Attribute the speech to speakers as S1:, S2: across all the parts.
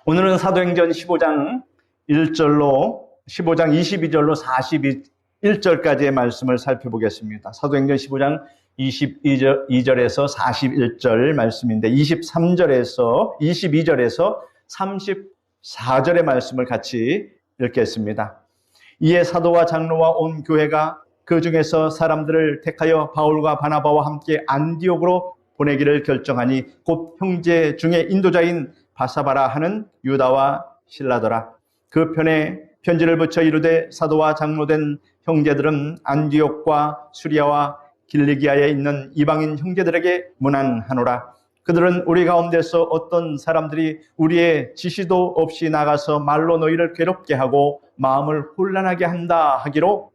S1: 오늘은 사도행전 15장 1절로 15장 22절로 41절까지의 말씀을 살펴보겠습니다. 사도행전 15장 22절에서 41절 말씀인데 23절에서 22절에서 34절의 말씀을 같이 읽겠습니다. 이에 사도와 장로와 온 교회가 그 중에서 사람들을 택하여 바울과 바나바와 함께 안디옥으로 보내기를 결정하니 곧 형제 중에 인도자인 바사바라 하는 유다와 실라더라. 그 편에 편지를 붙여 이르되 사도와 장로된 형제들은 안디옥과 수리아와 길리기아에 있는 이방인 형제들에게 문안하노라. 그들은 우리 가운데서 어떤 사람들이 우리의 지시도 없이 나가서 말로 너희를 괴롭게 하고 마음을 혼란하게 한다 하기로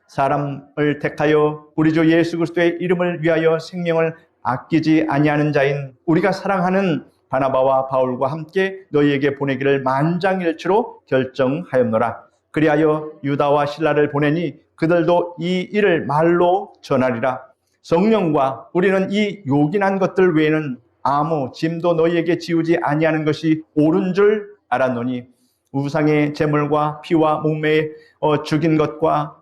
S1: 사람을 택하여 우리 주 예수 그리스도의 이름을 위하여 생명을 아끼지 아니하는 자인 우리가 사랑하는 바나바와 바울과 함께 너희에게 보내기를 만장일치로 결정하였노라. 그리하여 유다와 실라를 보내니 그들도 이 일을 말로 전하리라. 성령과 우리는 이 요긴한 것들 외에는 아무 짐도 너희에게 지우지 아니하는 것이 옳은 줄 알았노니 우상의 제물과 피와 목매에 죽인 것과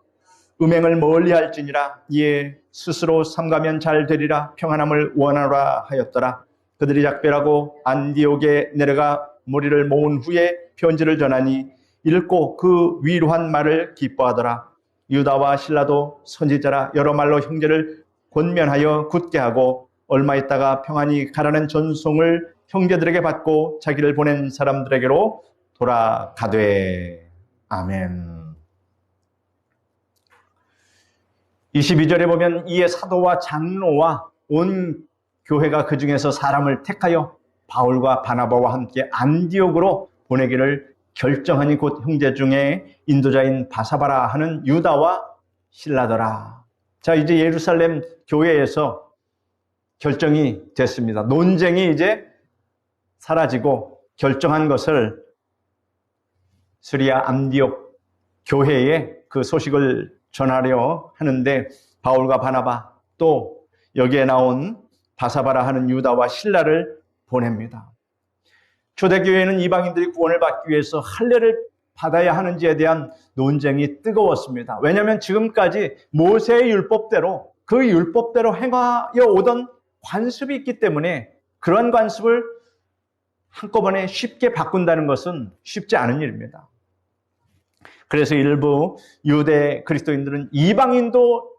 S1: 음행을 멀리할지니라. 이에 스스로 삼가면 잘 되리라. 평안함을 원하노라 하였더라. 그들이 작별하고 안디옥에 내려가 무리를 모은 후에 편지를 전하니 읽고 그 위로한 말을 기뻐하더라. 유다와 실라도 선지자라 여러 말로 형제를 권면하여 굳게 하고 얼마 있다가 평안히 가라는 전송을 형제들에게 받고 자기를 보낸 사람들에게로 돌아가되. 아멘. 22절에 보면 이에 사도와 장로와 온 교회가 그 중에서 사람을 택하여 바울과 바나바와 함께 안디옥으로 보내기를 결정하니 곧 형제 중에 인도자인 바사바라 하는 유다와 실라더라. 자, 이제 예루살렘 교회에서 결정이 됐습니다. 논쟁이 이제 사라지고 결정한 것을 수리아 안디옥 교회에 그 소식을 전하려 하는데 바울과 바나바 또 여기에 나온 바사바라 하는 유다와 실라를 보냅니다. 초대교회는 이방인들이 구원을 받기 위해서 할례를 받아야 하는지에 대한 논쟁이 뜨거웠습니다. 왜냐하면 지금까지 모세의 율법대로 그 율법대로 행하여 오던 관습이 있기 때문에 그런 관습을 한꺼번에 쉽게 바꾼다는 것은 쉽지 않은 일입니다. 그래서 일부 유대 그리스도인들은 이방인도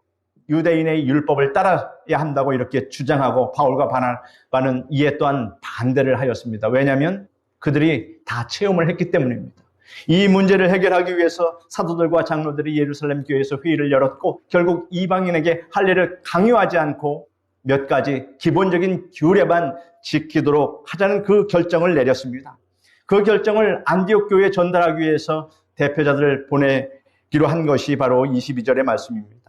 S1: 유대인의 율법을 따라야 한다고 이렇게 주장하고 바울과 바나바는 이에 또한 반대를 하였습니다. 왜냐하면 그들이 다 체험을 했기 때문입니다. 이 문제를 해결하기 위해서 사도들과 장로들이 예루살렘 교회에서 회의를 열었고 결국 이방인에게 할례를 강요하지 않고 몇 가지 기본적인 규례만 지키도록 하자는 그 결정을 내렸습니다. 그 결정을 안디옥 교회에 전달하기 위해서 대표자들을 보내기로 한 것이 바로 22절의 말씀입니다.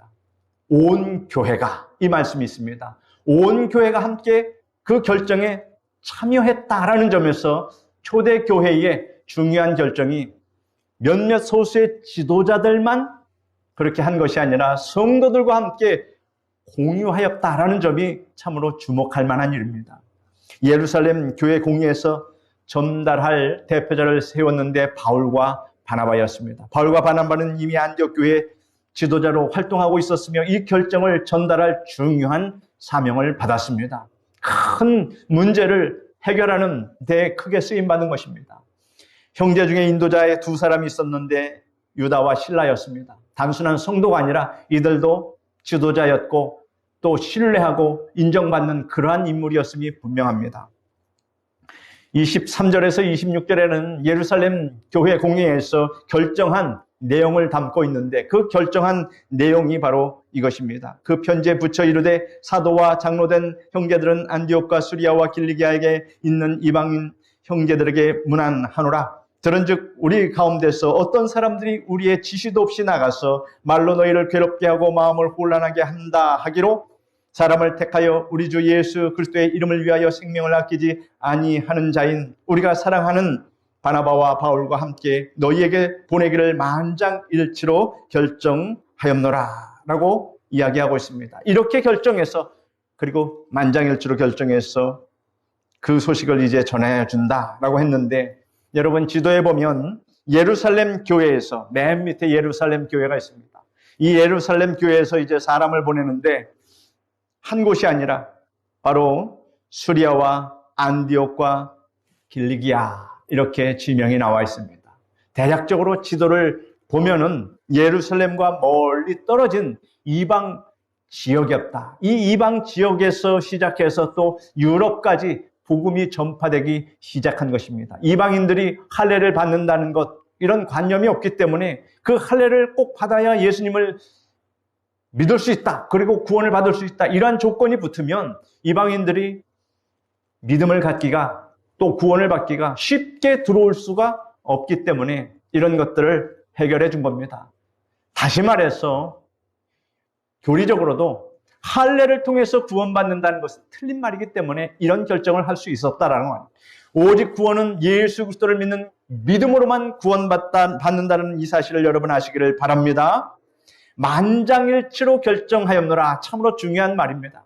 S1: 온 교회가, 이 말씀이 있습니다. 온 교회가 함께 그 결정에 참여했다라는 점에서 초대교회의 중요한 결정이 몇몇 소수의 지도자들만 그렇게 한 것이 아니라 성도들과 함께 공유하였다라는 점이 참으로 주목할 만한 일입니다. 예루살렘 교회 공의에서 전달할 대표자를 세웠는데 바울과 바나바였습니다. 바울과 바나바는 이미 안디옥 교회 지도자로 활동하고 있었으며 이 결정을 전달할 중요한 사명을 받았습니다. 큰 문제를 해결하는 데 크게 쓰임받은 것입니다. 형제 중에 인도자의 두 사람이 있었는데 유다와 실라였습니다. 단순한 성도가 아니라 이들도 지도자였고 또 신뢰하고 인정받는 그러한 인물이었음이 분명합니다. 23절에서 26절에는 예루살렘 교회 공회에서 결정한 내용을 담고 있는데 그 결정한 내용이 바로 이것입니다. 그 편지에 붙여 이르되 사도와 장로된 형제들은 안디옥과 수리아와 길리기아에 있는 이방인 형제들에게 문안하노라. 들은즉 우리 가운데서 어떤 사람들이 우리의 지시도 없이 나가서 말로 너희를 괴롭게 하고 마음을 혼란하게 한다 하기로 사람을 택하여 우리 주 예수 그리스도의 이름을 위하여 생명을 아끼지 아니하는 자인 우리가 사랑하는 바나바와 바울과 함께 너희에게 보내기를 만장일치로 결정하였노라 라고 이야기하고 있습니다. 이렇게 결정해서 그리고 만장일치로 결정해서 그 소식을 이제 전해준다라고 했는데 여러분 지도에 보면 예루살렘 교회에서 맨 밑에 예루살렘 교회가 있습니다. 이 예루살렘 교회에서 이제 사람을 보내는데 한 곳이 아니라 바로 수리아와 안디옥과 길리기아 이렇게 지명이 나와 있습니다. 대략적으로 지도를 보면은 예루살렘과 멀리 떨어진 이방 지역이었다. 이 이방 지역에서 시작해서 또 유럽까지 복음이 전파되기 시작한 것입니다. 이방인들이 할례를 받는다는 것, 이런 관념이 없기 때문에 그 할례를 꼭 받아야 예수님을 믿을 수 있다. 그리고 구원을 받을 수 있다. 이러한 조건이 붙으면 이방인들이 믿음을 갖기가 또 구원을 받기가 쉽게 들어올 수가 없기 때문에 이런 것들을 해결해 준 겁니다. 다시 말해서 교리적으로도 할례를 통해서 구원받는다는 것은 틀린 말이기 때문에 이런 결정을 할 수 있었다라는 거예요. 오직 구원은 예수 그리스도를 믿는 믿음으로만 구원받는다는 이 사실을 여러분 아시기를 바랍니다. 만장일치로 결정하였노라. 참으로 중요한 말입니다.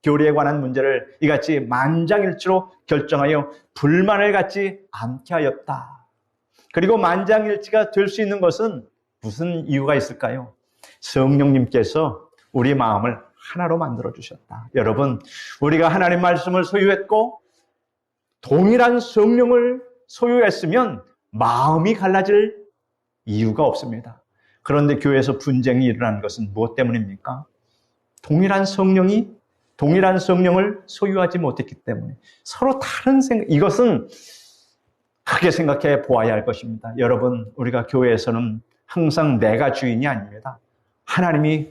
S1: 교리에 관한 문제를 이같이 만장일치로 결정하여 불만을 갖지 않게 하였다. 그리고 만장일치가 될 수 있는 것은 무슨 이유가 있을까요? 성령님께서 우리 마음을 하나로 만들어 주셨다. 여러분, 우리가 하나님 말씀을 소유했고 동일한 성령을 소유했으면 마음이 갈라질 이유가 없습니다. 그런데 교회에서 분쟁이 일어나는 것은 무엇 때문입니까? 동일한 성령을 소유하지 못했기 때문에 서로 다른 생각, 이것은 크게 생각해 보아야 할 것입니다. 여러분, 우리가 교회에서는 항상 내가 주인이 아닙니다. 하나님이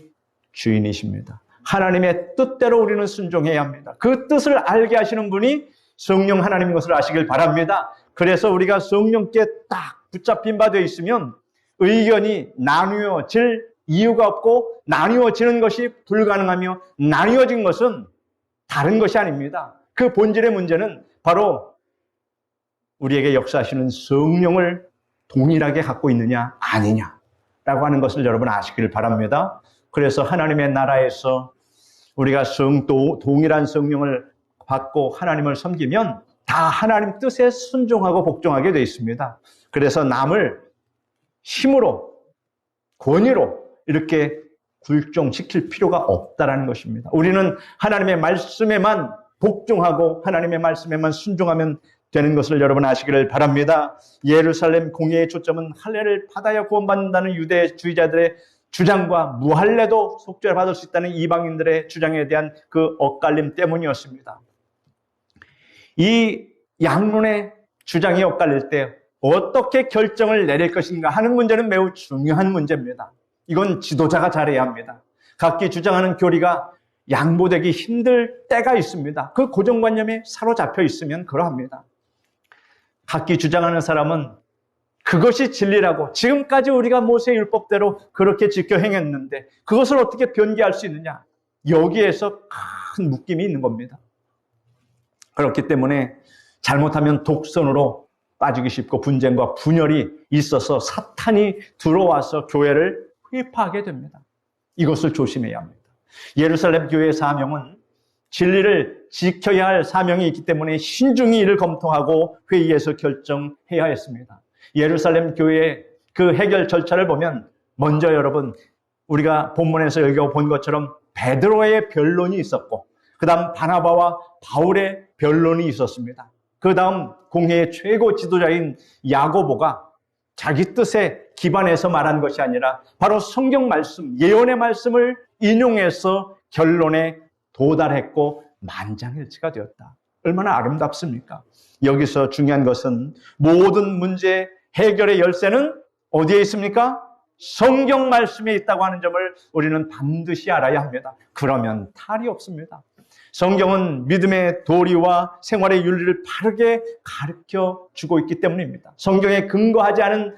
S1: 주인이십니다. 하나님의 뜻대로 우리는 순종해야 합니다. 그 뜻을 알게 하시는 분이 성령 하나님인 것을 아시길 바랍니다. 그래서 우리가 성령께 딱 붙잡힌 바 되어 있으면 의견이 나뉘어질 이유가 없고 나뉘어지는 것이 불가능하며 나뉘어진 것은 다른 것이 아닙니다. 그 본질의 문제는 바로 우리에게 역사하시는 성령을 동일하게 갖고 있느냐 아니냐라고 하는 것을 여러분 아시길 바랍니다. 그래서 하나님의 나라에서 우리가 동일한 성령을 받고 하나님을 섬기면 다 하나님 뜻에 순종하고 복종하게 되어 있습니다. 그래서 남을 힘으로 권위로 이렇게 굴종시킬 필요가 없다라는 것입니다. 우리는 하나님의 말씀에만 복종하고 하나님의 말씀에만 순종하면 되는 것을 여러분 아시기를 바랍니다. 예루살렘 공예의 초점은 할례를 받아야 구원받는다는 유대주의자들의 주장과 무할례도 속죄받을 수 있다는 이방인들의 주장에 대한 그 엇갈림 때문이었습니다. 이 양론의 주장이 엇갈릴 때 어떻게 결정을 내릴 것인가 하는 문제는 매우 중요한 문제입니다. 이건 지도자가 잘해야 합니다. 각기 주장하는 교리가 양보되기 힘들 때가 있습니다. 그 고정관념에 사로잡혀 있으면 그러합니다. 각기 주장하는 사람은 그것이 진리라고 지금까지 우리가 모세의 율법대로 그렇게 지켜 행했는데 그것을 어떻게 변개할 수 있느냐? 여기에서 큰 묶임이 있는 겁니다. 그렇기 때문에 잘못하면 독선으로 빠지기 쉽고 분쟁과 분열이 있어서 사탄이 들어와서 교회를 회파하게 됩니다. 이것을 조심해야 합니다. 예루살렘 교회의 사명은 진리를 지켜야 할 사명이 있기 때문에 신중히 이를 검토하고 회의에서 결정해야 했습니다. 예루살렘 교회의 그 해결 절차를 보면 먼저 여러분 우리가 본문에서 읽어본 것처럼 베드로의 변론이 있었고 그 다음 바나바와 바울의 변론이 있었습니다. 그 다음 공회의 최고 지도자인 야고보가 자기 뜻에 기반해서 말한 것이 아니라 바로 성경 말씀, 예언의 말씀을 인용해서 결론에 도달했고 만장일치가 되었다. 얼마나 아름답습니까? 여기서 중요한 것은 모든 문제 해결의 열쇠는 어디에 있습니까? 성경 말씀에 있다고 하는 점을 우리는 반드시 알아야 합니다. 그러면 탈이 없습니다. 성경은 믿음의 도리와 생활의 윤리를 바르게 가르쳐 주고 있기 때문입니다. 성경에 근거하지 않은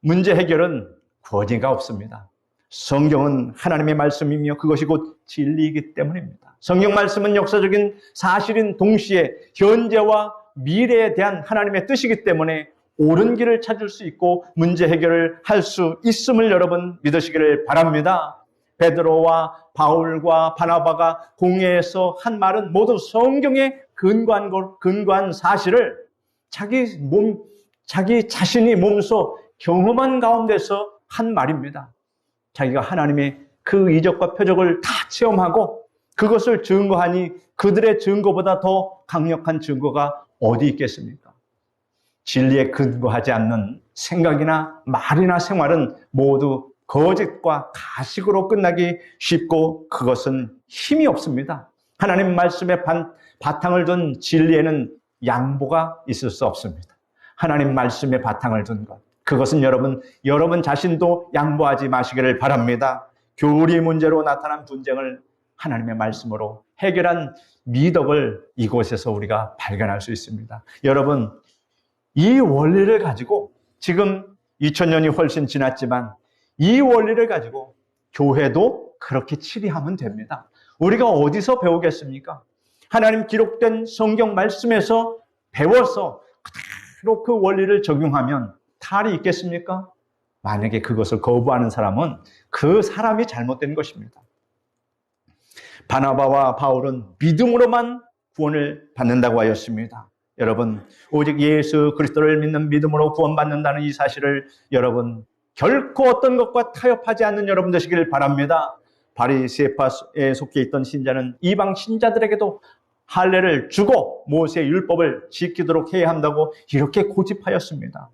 S1: 문제 해결은 권위가 없습니다. 성경은 하나님의 말씀이며 그것이 곧 진리이기 때문입니다. 성경 말씀은 역사적인 사실인 동시에 현재와 미래에 대한 하나님의 뜻이기 때문에 옳은 길을 찾을 수 있고 문제 해결을 할 수 있음을 여러분 믿으시기를 바랍니다. 베드로와 바울과 바나바가 공회에서 한 말은 모두 성경에 근거한 사실을 자기 몸 자기 자신이 몸소 경험한 가운데서 한 말입니다. 자기가 하나님의 그 이적과 표적을 다 체험하고 그것을 증거하니 그들의 증거보다 더 강력한 증거가 어디 있겠습니까? 진리에 근거하지 않는 생각이나 말이나 생활은 모두 거짓과 가식으로 끝나기 쉽고 그것은 힘이 없습니다. 하나님 말씀에 바탕을 둔 진리에는 양보가 있을 수 없습니다. 하나님 말씀에 바탕을 둔 것, 그것은 여러분 자신도 양보하지 마시기를 바랍니다. 교리 문제로 나타난 분쟁을 하나님의 말씀으로 해결한 미덕을 이곳에서 우리가 발견할 수 있습니다. 여러분, 이 원리를 가지고 지금 2000년이 훨씬 지났지만 이 원리를 가지고 교회도 그렇게 치리하면 됩니다. 우리가 어디서 배우겠습니까? 하나님 기록된 성경 말씀에서 배워서 그대로 그 원리를 적용하면 탈이 있겠습니까? 만약에 그것을 거부하는 사람은 그 사람이 잘못된 것입니다. 바나바와 바울은 믿음으로만 구원을 받는다고 하였습니다. 여러분, 오직 예수 그리스도를 믿는 믿음으로 구원받는다는 이 사실을 여러분 결코 어떤 것과 타협하지 않는 여러분 되시길 바랍니다. 바리새파에 속해 있던 신자는 이방 신자들에게도 할례를 주고 모세의 율법을 지키도록 해야 한다고 이렇게 고집하였습니다.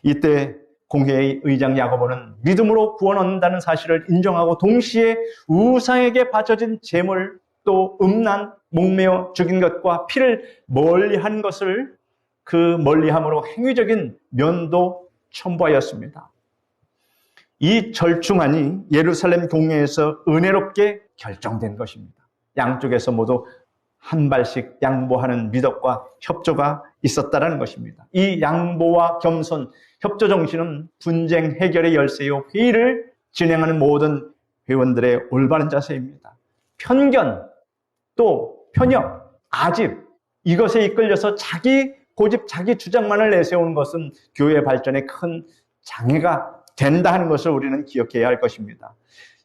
S1: 이때 공회의 의장 야고보는 믿음으로 구원 얻는다는 사실을 인정하고 동시에 우상에게 바쳐진 제물 또 음란, 목매어 죽인 것과 피를 멀리한 것을 그 멀리함으로 행위적인 면도 첨부하였습니다. 이 절충안이 예루살렘 공회에서 은혜롭게 결정된 것입니다. 양쪽에서 모두 한 발씩 양보하는 미덕과 협조가 있었다는 것입니다. 이 양보와 겸손, 협조 정신은 분쟁 해결의 열쇠요, 회의를 진행하는 모든 회원들의 올바른 자세입니다. 편견, 또 편협, 아집, 이것에 이끌려서 자기 고집, 자기 주장만을 내세우는 것은 교회 발전에 큰 장애가 된다 하는 것을 우리는 기억해야 할 것입니다.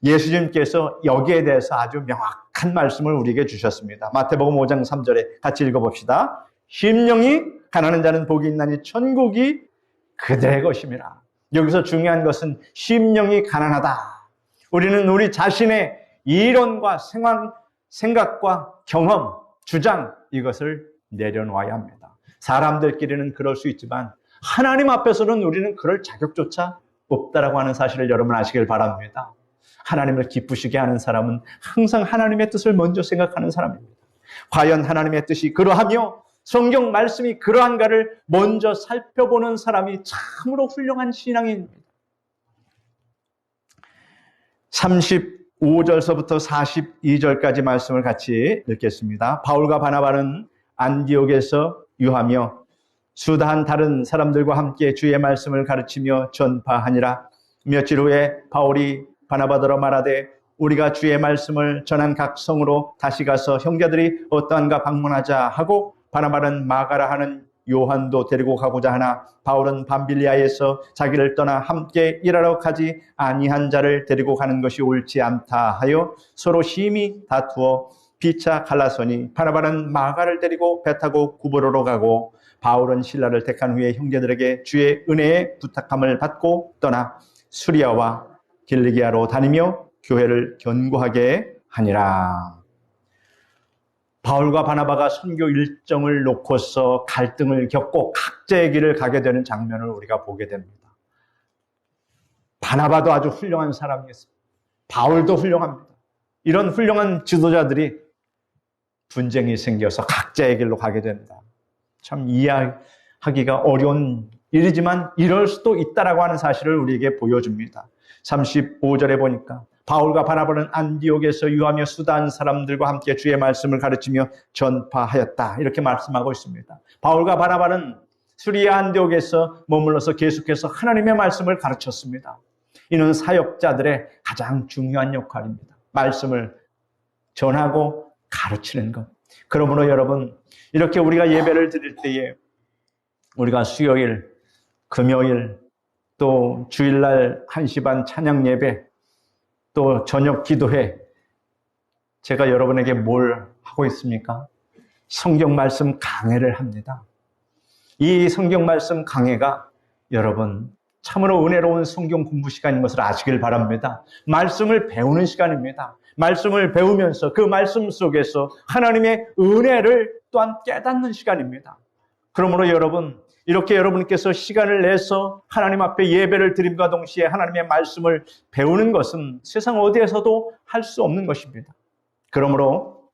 S1: 예수님께서 여기에 대해서 아주 명확한 말씀을 우리에게 주셨습니다. 마태복음 5장 3절에 같이 읽어봅시다. 심령이 가난한 자는 복이 있나니 천국이 그들의 것임이라. 여기서 중요한 것은 심령이 가난하다. 우리는 우리 자신의 이론과 생각과 경험, 주장, 이것을 내려놓아야 합니다. 사람들끼리는 그럴 수 있지만 하나님 앞에서는 우리는 그럴 자격조차 없다라고 하는 사실을 여러분 아시길 바랍니다. 하나님을 기쁘시게 하는 사람은 항상 하나님의 뜻을 먼저 생각하는 사람입니다. 과연 하나님의 뜻이 그러하며 성경 말씀이 그러한가를 먼저 살펴보는 사람이 참으로 훌륭한 신앙인입니다. 35절서부터 42절까지 말씀을 같이 읽겠습니다. 바울과 바나바는 안디옥에서 유하며 수다한 다른 사람들과 함께 주의 말씀을 가르치며 전파하니라. 며칠 후에 바울이 바나바더러 말하되 우리가 주의 말씀을 전한 각 성으로 다시 가서 형제들이 어떠한가 방문하자 하고 바나바는 마가라 하는 요한도 데리고 가고자 하나 바울은 밤빌리아에서 자기를 떠나 함께 일하러 가지 아니한 자를 데리고 가는 것이 옳지 않다 하여 서로 심히 다투어 피차 갈라서니 바나바는 마가를 데리고 배 타고 구브로로 가고 바울은 신라를 택한 후에 형제들에게 주의 은혜에 부탁함을 받고 떠나 수리아와 길리기아로 다니며 교회를 견고하게 하니라. 바울과 바나바가 선교 일정을 놓고서 갈등을 겪고 각자의 길을 가게 되는 장면을 우리가 보게 됩니다. 바나바도 아주 훌륭한 사람이었습니다. 바울도 훌륭합니다. 이런 훌륭한 지도자들이 분쟁이 생겨서 각자의 길로 가게 됩니다. 참 이해하기가 어려운 일이지만 이럴 수도 있다라고 하는 사실을 우리에게 보여줍니다. 35절에 보니까 바울과 바나바는 안디옥에서 유하며 수다한 사람들과 함께 주의 말씀을 가르치며 전파하였다. 이렇게 말씀하고 있습니다. 바울과 바나바는 수리아 안디옥에서 머물러서 계속해서 하나님의 말씀을 가르쳤습니다. 이는 사역자들의 가장 중요한 역할입니다. 말씀을 전하고 가르치는 것. 그러므로 여러분, 이렇게 우리가 예배를 드릴 때에 우리가 수요일, 금요일, 또 주일날 1시 반 찬양 예배, 또 저녁 기도회, 제가 여러분에게 뭘 하고 있습니까? 성경 말씀 강해를 합니다. 이 성경 말씀 강해가 여러분 참으로 은혜로운 성경 공부 시간인 것을 아시길 바랍니다. 말씀을 배우는 시간입니다. 말씀을 배우면서 그 말씀 속에서 하나님의 은혜를 또한 깨닫는 시간입니다. 그러므로 여러분, 이렇게 여러분께서 시간을 내서 하나님 앞에 예배를 드림과 동시에 하나님의 말씀을 배우는 것은 세상 어디에서도 할 수 없는 것입니다. 그러므로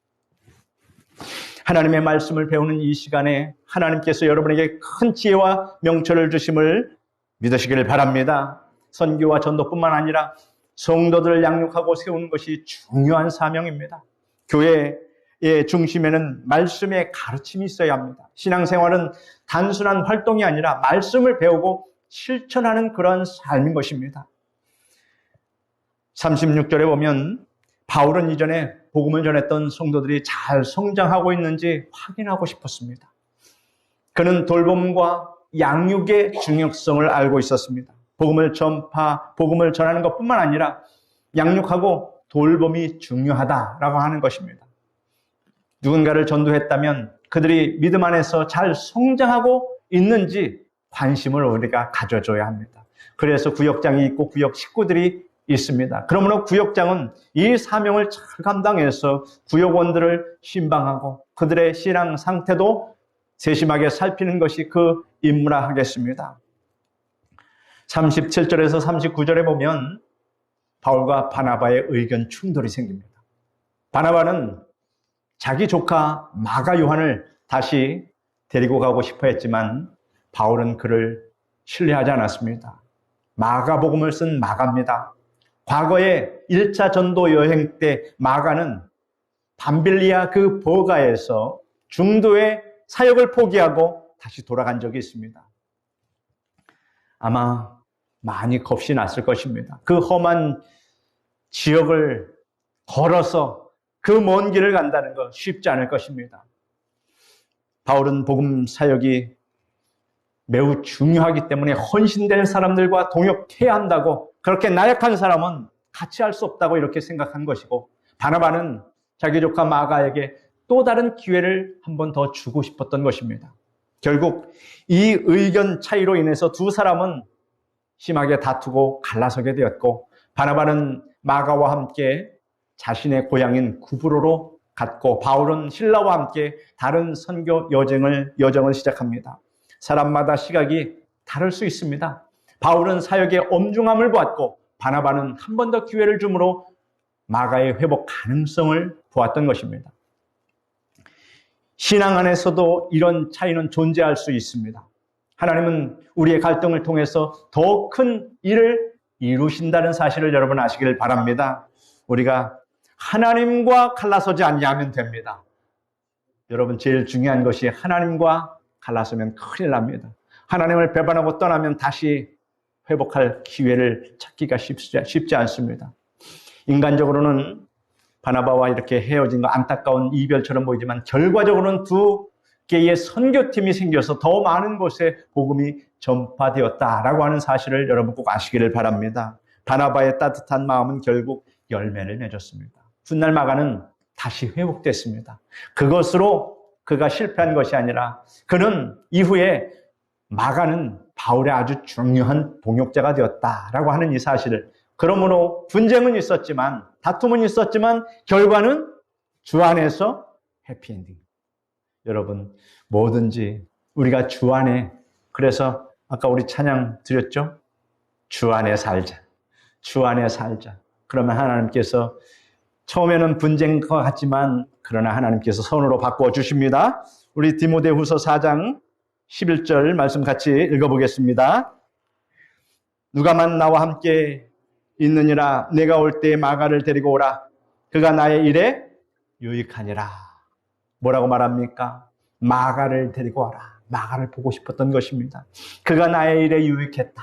S1: 하나님의 말씀을 배우는 이 시간에 하나님께서 여러분에게 큰 지혜와 명철을 주심을 믿으시길 바랍니다. 선교와 전도뿐만 아니라 성도들을 양육하고 세우는 것이 중요한 사명입니다. 교회의 중심에는 말씀의 가르침이 있어야 합니다. 신앙생활은 단순한 활동이 아니라 말씀을 배우고 실천하는 그런 삶인 것입니다. 36절에 보면 바울은 이전에 복음을 전했던 성도들이 잘 성장하고 있는지 확인하고 싶었습니다. 그는 돌봄과 양육의 중요성을 알고 있었습니다. 복음을 전하는 것뿐만 아니라 양육하고 돌봄이 중요하다라고 하는 것입니다. 누군가를 전도했다면 그들이 믿음 안에서 잘 성장하고 있는지 관심을 우리가 가져줘야 합니다. 그래서 구역장이 있고 구역 식구들이 있습니다. 그러므로 구역장은 이 사명을 잘 감당해서 구역원들을 신방하고 그들의 신앙 상태도 세심하게 살피는 것이 그 임무라 하겠습니다. 37절에서 39절에 보면 바울과 바나바의 의견 충돌이 생깁니다. 바나바는 자기 조카 마가 요한을 다시 데리고 가고 싶어 했지만 바울은 그를 신뢰하지 않았습니다. 마가복음을 쓴 마가입니다. 과거에 1차 전도 여행 때 마가는 밤빌리아 그 버가에서 중도의 사역을 포기하고 다시 돌아간 적이 있습니다. 아마 많이 겁이 났을 것입니다. 그 험한 지역을 걸어서 그 먼 길을 간다는 것 쉽지 않을 것입니다. 바울은 복음 사역이 매우 중요하기 때문에 헌신된 사람들과 동역해야 한다고, 그렇게 나약한 사람은 같이 할 수 없다고 이렇게 생각한 것이고, 바나바는 자기 조카 마가에게 또 다른 기회를 한 번 더 주고 싶었던 것입니다. 결국 이 의견 차이로 인해서 두 사람은 심하게 다투고 갈라서게 되었고, 바나바는 마가와 함께 자신의 고향인 구브로로 갔고, 바울은 실라와 함께 다른 선교 여정을 시작합니다. 사람마다 시각이 다를 수 있습니다. 바울은 사역의 엄중함을 보았고, 바나바는 한 번 더 기회를 주므로 마가의 회복 가능성을 보았던 것입니다. 신앙 안에서도 이런 차이는 존재할 수 있습니다. 하나님은 우리의 갈등을 통해서 더 큰 일을 이루신다는 사실을 여러분 아시길 바랍니다. 우리가 하나님과 갈라서지 않냐면 됩니다. 여러분, 제일 중요한 것이 하나님과 갈라서면 큰일 납니다. 하나님을 배반하고 떠나면 다시 회복할 기회를 찾기가 쉽지 않습니다. 인간적으로는 바나바와 이렇게 헤어진 거 안타까운 이별처럼 보이지만 결과적으로는 두 개의 선교팀이 생겨서 더 많은 곳에 복음이 전파되었다라고 하는 사실을 여러분 꼭 아시기를 바랍니다. 바나바의 따뜻한 마음은 결국 열매를 맺었습니다. 훗날 마가는 다시 회복됐습니다. 그것으로 그가 실패한 것이 아니라 그는 이후에 마가는 바울의 아주 중요한 동역자가 되었다라고 하는 이 사실을, 그러므로 분쟁은 있었지만, 다툼은 있었지만 결과는 주 안에서 해피엔딩. 여러분, 뭐든지 우리가 주 안에, 그래서 아까 우리 찬양 드렸죠? 주 안에 살자. 주 안에 살자. 그러면 하나님께서 처음에는 분쟁인 것 같지만 그러나 하나님께서 선으로 바꾸어 주십니다. 우리 디모데후서 4장 11절 말씀 같이 읽어보겠습니다. 누가만 나와 함께 있느니라. 내가 올 때 마가를 데리고 오라. 그가 나의 일에 유익하니라. 뭐라고 말합니까? 마가를 데리고 오라. 마가를 보고 싶었던 것입니다. 그가 나의 일에 유익했다.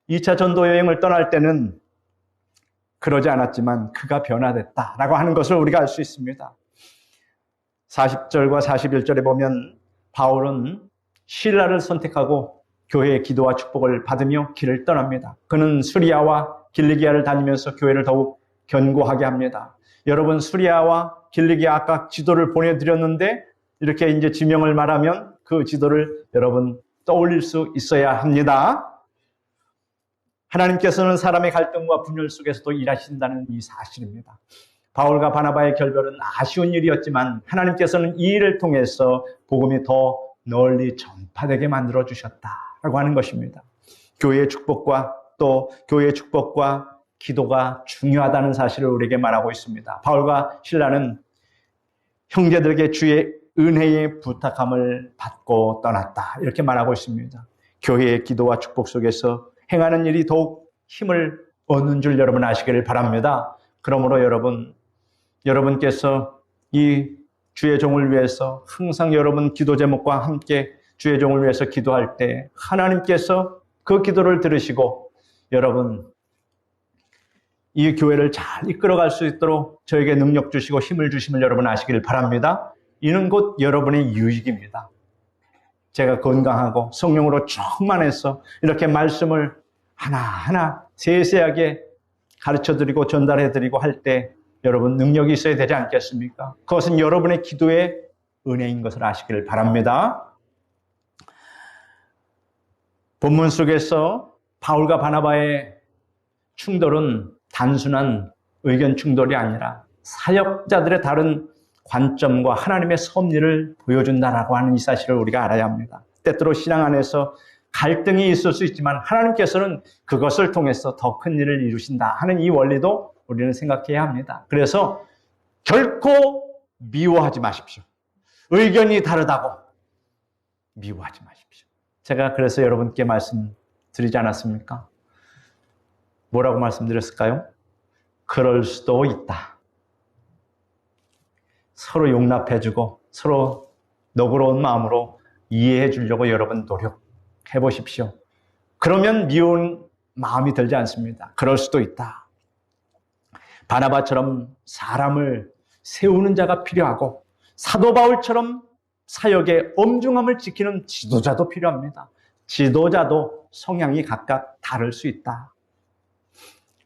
S1: 2차 전도 여행을 떠날 때는 그러지 않았지만 그가 변화됐다라고 하는 것을 우리가 알 수 있습니다. 40절과 41절에 보면 바울은 실라를 선택하고 교회의 기도와 축복을 받으며 길을 떠납니다. 그는 수리아와 길리기아를 다니면서 교회를 더욱 견고하게 합니다. 여러분, 수리아와 길리기아 아까 지도를 보내드렸는데 이렇게 이제 지명을 말하면 그 지도를 여러분 떠올릴 수 있어야 합니다. 하나님께서는 사람의 갈등과 분열 속에서도 일하신다는 이 사실입니다. 바울과 바나바의 결별은 아쉬운 일이었지만 하나님께서는 이 일을 통해서 복음이 더 널리 전파되게 만들어 주셨다라고 하는 것입니다. 교회의 축복과 또 교회의 축복과 기도가 중요하다는 사실을 우리에게 말하고 있습니다. 바울과 실라는 형제들에게 주의 은혜의 부탁함을 받고 떠났다, 이렇게 말하고 있습니다. 교회의 기도와 축복 속에서 행하는 일이 더욱 힘을 얻는 줄 여러분 아시기를 바랍니다. 그러므로 여러분께서 이 주의 종을 위해서 항상 여러분 기도 제목과 함께 주의 종을 위해서 기도할 때 하나님께서 그 기도를 들으시고 여러분 이 교회를 잘 이끌어갈 수 있도록 저에게 능력 주시고 힘을 주심을 여러분 아시기를 바랍니다. 이는 곧 여러분의 유익입니다. 제가 건강하고 성령으로 충만해서 이렇게 말씀을 하나하나 세세하게 가르쳐드리고 전달해드리고 할 때 여러분 능력이 있어야 되지 않겠습니까? 그것은 여러분의 기도의 은혜인 것을 아시기를 바랍니다. 본문 속에서 바울과 바나바의 충돌은 단순한 의견 충돌이 아니라 사역자들의 다른 관점과 하나님의 섭리를 보여준다라고 하는 이 사실을 우리가 알아야 합니다. 때때로 신앙 안에서 갈등이 있을 수 있지만 하나님께서는 그것을 통해서 더 큰 일을 이루신다 하는 이 원리도 우리는 생각해야 합니다. 그래서 결코 미워하지 마십시오. 의견이 다르다고 미워하지 마십시오. 제가 그래서 여러분께 말씀드리지 않았습니까? 뭐라고 말씀드렸을까요? 그럴 수도 있다. 서로 용납해주고 서로 너그러운 마음으로 이해해 주려고 여러분 노력해 보십시오. 그러면 미운 마음이 들지 않습니다. 그럴 수도 있다. 바나바처럼 사람을 세우는 자가 필요하고 사도 바울처럼 사역의 엄중함을 지키는 지도자도 필요합니다. 지도자도 성향이 각각 다를 수 있다.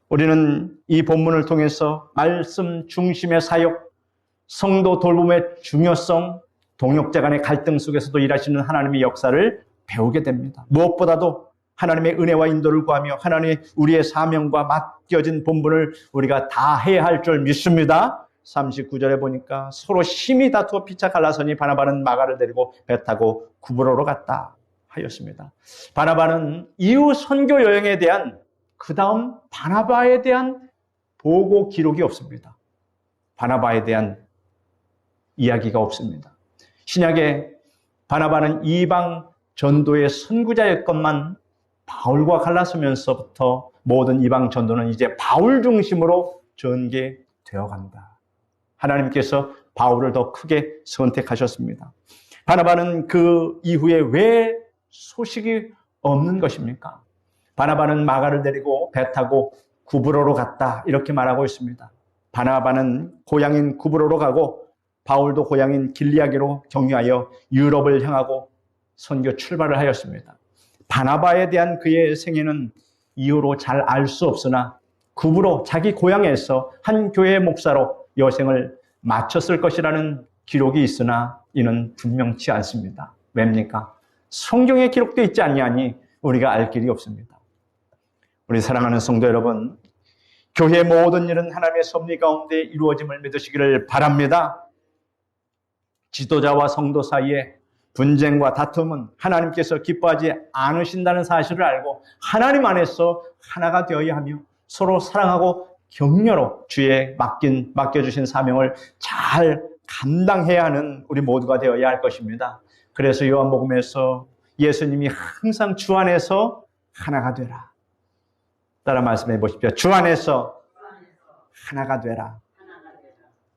S1: 우리는 이 본문을 통해서 말씀 중심의 사역, 성도 돌봄의 중요성, 동역자 간의 갈등 속에서도 일하시는 하나님의 역사를 배우게 됩니다. 무엇보다도 하나님의 은혜와 인도를 구하며 하나님의 우리의 사명과 맡겨진 본분을 우리가 다 해야 할 줄 믿습니다. 39절에 보니까 서로 심히 다투어 피차 갈라서니 바나바는 마가를 데리고 배 타고 구브로로 갔다 하였습니다. 바나바는 이후 선교 여행에 대한 그 다음 바나바에 대한 보고 기록이 없습니다. 바나바에 대한 이야기가 없습니다. 신약에 바나바는 이방 전도의 선구자였건만 바울과 갈라서면서부터 모든 이방 전도는 이제 바울 중심으로 전개되어 간다. 하나님께서 바울을 더 크게 선택하셨습니다. 바나바는 그 이후에 왜 소식이 없는 것입니까? 바나바는 마가를 데리고 배 타고 구브로로 갔다 이렇게 말하고 있습니다. 바나바는 고향인 구브로로 가고 바울도 고향인 길리아기로 경유하여 유럽을 향하고 선교 출발을 하였습니다. 바나바에 대한 그의 생애는 이후로 잘 알 수 없으나 구브로 자기 고향에서 한 교회의 목사로 여생을 마쳤을 것이라는 기록이 있으나 이는 분명치 않습니다. 왜입니까? 성경에 기록되어 있지 아니하니 우리가 알 길이 없습니다. 우리 사랑하는 성도 여러분, 교회의 모든 일은 하나님의 섭리 가운데 이루어짐을 믿으시기를 바랍니다. 지도자와 성도 사이에 분쟁과 다툼은 하나님께서 기뻐하지 않으신다는 사실을 알고 하나님 안에서 하나가 되어야 하며 서로 사랑하고 격려로 주의 맡겨주신 사명을 잘 감당해야 하는 우리 모두가 되어야 할 것입니다. 그래서 요한복음에서 예수님이 항상 주 안에서 하나가 되라. 따라 말씀해 보십시오. 주 안에서 하나가 되라.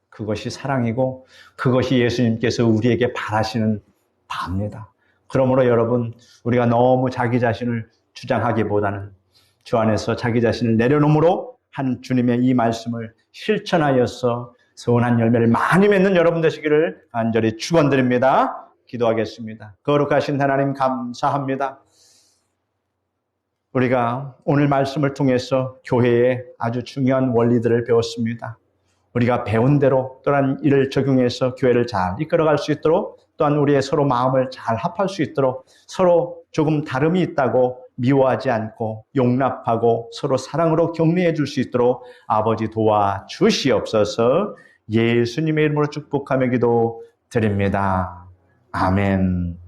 S1: 그것이 사랑이고 그것이 예수님께서 우리에게 바라시는 바입니다. 그러므로 여러분, 우리가 너무 자기 자신을 주장하기보다는 주 안에서 자기 자신을 내려놓음으로 한 주님의 이 말씀을 실천하여서 선한 열매를 많이 맺는 여러분 되시기를 간절히 축원드립니다. 기도하겠습니다. 거룩하신 하나님 감사합니다. 우리가 오늘 말씀을 통해서 교회의 아주 중요한 원리들을 배웠습니다. 우리가 배운 대로 또한 이를 적용해서 교회를 잘 이끌어갈 수 있도록, 또한 우리의 서로 마음을 잘 합할 수 있도록, 서로 조금 다름이 있다고 미워하지 않고 용납하고 서로 사랑으로 격려해 줄 수 있도록 아버지 도와주시옵소서. 예수님의 이름으로 축복하며 기도드립니다. 아멘.